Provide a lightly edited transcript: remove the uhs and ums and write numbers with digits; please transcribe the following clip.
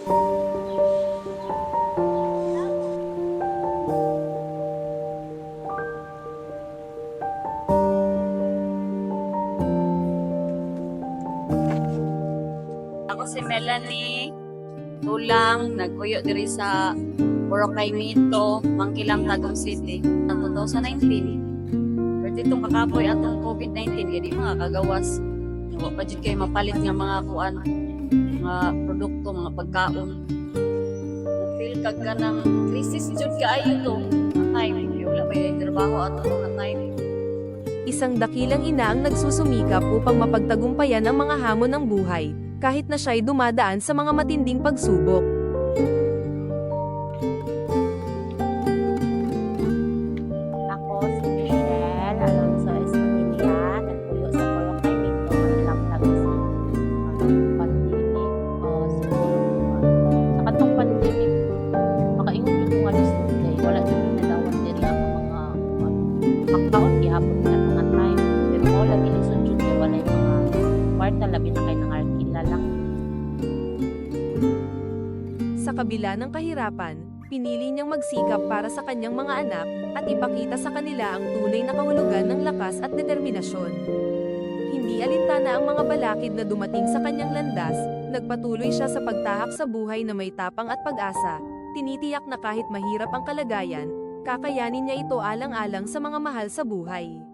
Ako si Melanie Tulang, nagpuyo diri sa Boracay Mito, Mangkilam, Tagum City. Ang 2019, pero ditong kakapoy atong COVID-19, kaya di mga kagawas. Wa pa jud kay mapalit nga mga kuan, mga produkto, mga pagkaon. Feel kag ganang krisis jud kaayo to. Time, wala may trabaho ato nga time. Isang dakilang ina ang nagsusumikap upang mapagtagumpayan ang mga hamon ng buhay, kahit na siya'y dumadaan sa mga matinding pagsubok. Ako si Michelle Alonso Escamilla, nagpuyo sa Boracay Mito, Manila, Tagum. Pandemic o siguro sa katong pandemic, makaingon yung kung alis day, wala din nadawat diri ang mga makakaon gihapon nga mga time. Pero mo lagi lisod jud kay wala yung mga kwarta labi na kay nangarkila lang. Sa kabila ng kahirapan, pinili niyang magsikap para sa kanyang mga anak, at ipakita sa kanila ang tunay na kahulugan ng lakas at determinasyon. Hindi alintana ang mga balakid na dumating sa kanyang landas, nagpatuloy siya sa pagtahak sa buhay na may tapang at pag-asa, tinitiyak na kahit mahirap ang kalagayan, kakayanin niya ito alang-alang sa mga mahal sa buhay.